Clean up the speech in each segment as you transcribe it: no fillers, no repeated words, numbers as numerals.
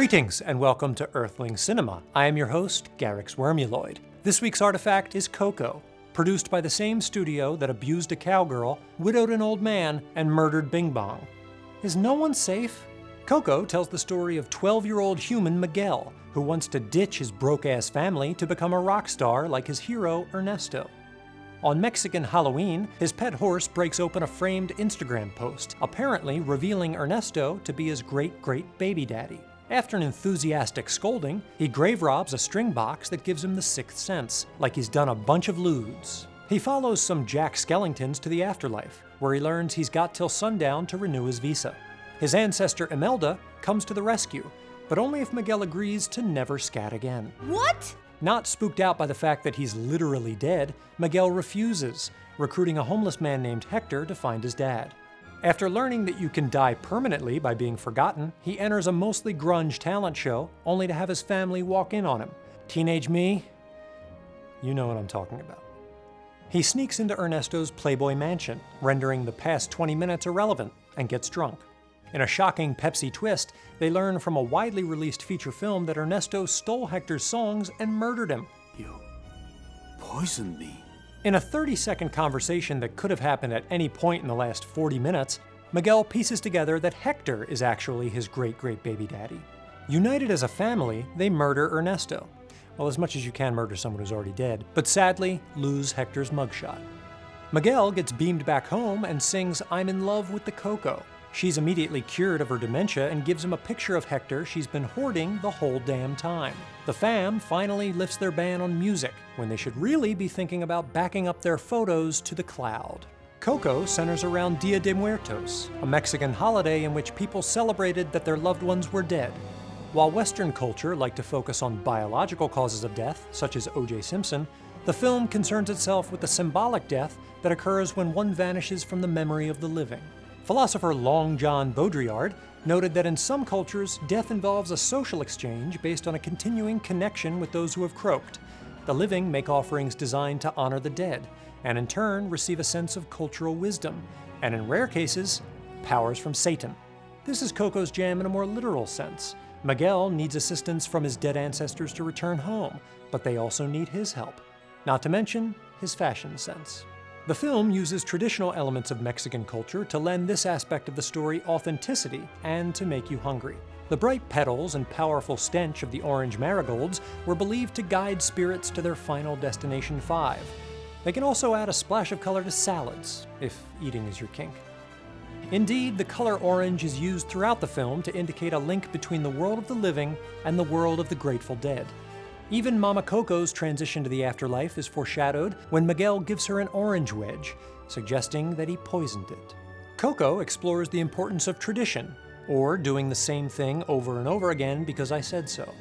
Greetings and welcome to Earthling Cinema. I am your host, Garyx Wormuloid. This week's artifact is Coco, produced by the same studio that abused a cowgirl, widowed an old man, and murdered Bing Bong. Is no one safe? Coco tells the story of 12-year-old human Miguel, who wants to ditch his broke-ass family to become a rock star like his hero Ernesto. On Mexican Halloween, his pet horse breaks open a framed Instagram post, apparently revealing Ernesto to be his great-great baby daddy. After an enthusiastic scolding, he grave robs a string box that gives him the sixth sense, like he's done a bunch of lewds. He follows some Jack Skellingtons to the afterlife, where he learns he's got till sundown to renew his visa. His ancestor Imelda comes to the rescue, but only if Miguel agrees to never scat again. What? Not spooked out by the fact that he's literally dead, Miguel refuses, recruiting a homeless man named Hector to find his dad. After learning that you can die permanently by being forgotten, he enters a mostly grunge talent show, only to have his family walk in on him. Teenage me? You know what I'm talking about. He sneaks into Ernesto's Playboy mansion, rendering the past 20 minutes irrelevant, and gets drunk. In a shocking Pepsi twist, they learn from a widely released feature film that Ernesto stole Hector's songs and murdered him. You poisoned me. In a 30-second conversation that could have happened at any point in the last 40 minutes, Miguel pieces together that Hector is actually his great-great baby daddy. United as a family, they murder Ernesto. Well, as much as you can murder someone who's already dead, but sadly lose Hector's mugshot. Miguel gets beamed back home and sings "I'm in love with the Coco." She's immediately cured of her dementia and gives him a picture of Hector she's been hoarding the whole damn time. The fam finally lifts their ban on music, when they should really be thinking about backing up their photos to the cloud. Coco centers around Dia de Muertos, a Mexican holiday in which people celebrated that their loved ones were dead. While Western culture liked to focus on biological causes of death, such as O.J. Simpson, the film concerns itself with the symbolic death that occurs when one vanishes from the memory of the living. Philosopher Long John Baudrillard noted that in some cultures, death involves a social exchange based on a continuing connection with those who have croaked. The living make offerings designed to honor the dead, and in turn receive a sense of cultural wisdom, and in rare cases, powers from Satan. This is Coco's jam in a more literal sense. Miguel needs assistance from his dead ancestors to return home, but they also need his help. Not to mention his fashion sense. The film uses traditional elements of Mexican culture to lend this aspect of the story authenticity and to make you hungry. The bright petals and powerful stench of the orange marigolds were believed to guide spirits to their final destination 5. They can also add a splash of color to salads, if eating is your kink. Indeed, the color orange is used throughout the film to indicate a link between the world of the living and the world of the Grateful Dead. Even Mama Coco's transition to the afterlife is foreshadowed when Miguel gives her an orange wedge, suggesting that he poisoned it. Coco explores the importance of tradition, or doing the same thing over and over again because I said so.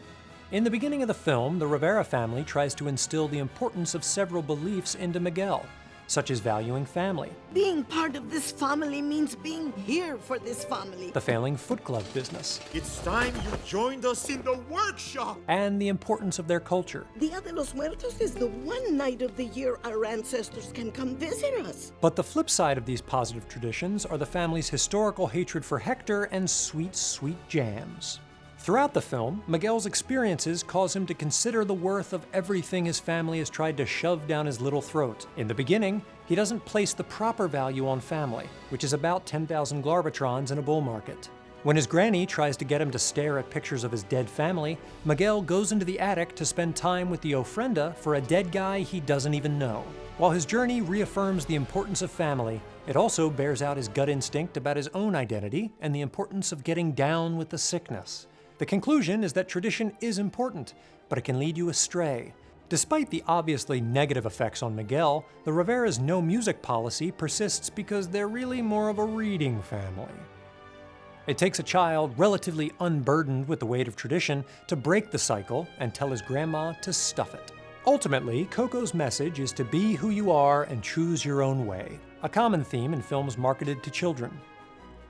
In the beginning of the film, the Rivera family tries to instill the importance of several beliefs into Miguel, such as valuing family. Being part of this family means being here for this family. The failing foot glove business. It's time you joined us in the workshop. And the importance of their culture. Dia de los Muertos is the one night of the year our ancestors can come visit us. But the flip side of these positive traditions are the family's historical hatred for Hector and sweet, sweet jams. Throughout the film, Miguel's experiences cause him to consider the worth of everything his family has tried to shove down his little throat. In the beginning, he doesn't place the proper value on family, which is about 10,000 Glarbatrons in a bull market. When his granny tries to get him to stare at pictures of his dead family, Miguel goes into the attic to spend time with the ofrenda for a dead guy he doesn't even know. While his journey reaffirms the importance of family, it also bears out his gut instinct about his own identity and the importance of getting down with the sickness. The conclusion is that tradition is important, but it can lead you astray. Despite the obviously negative effects on Miguel, the Rivera's no music policy persists because they're really more of a reading family. It takes a child relatively unburdened with the weight of tradition to break the cycle and tell his grandma to stuff it. Ultimately, Coco's message is to be who you are and choose your own way, a common theme in films marketed to children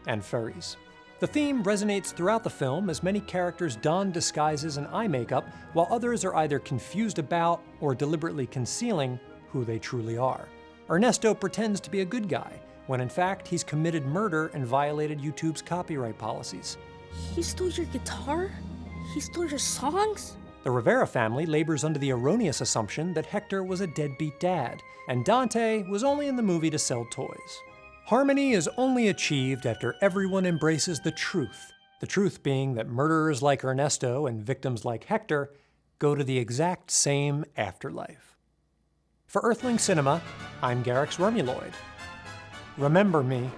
and furries. The theme resonates throughout the film as many characters don disguises and eye makeup, while others are either confused about or deliberately concealing who they truly are. Ernesto pretends to be a good guy, when in fact he's committed murder and violated YouTube's copyright policies. He stole your guitar? He stole your songs? The Rivera family labors under the erroneous assumption that Hector was a deadbeat dad, and Dante was only in the movie to sell toys. Harmony is only achieved after everyone embraces the truth being that murderers like Ernesto and victims like Hector go to the exact same afterlife. For Earthling Cinema, I'm Garyx Wormuloid. Remember me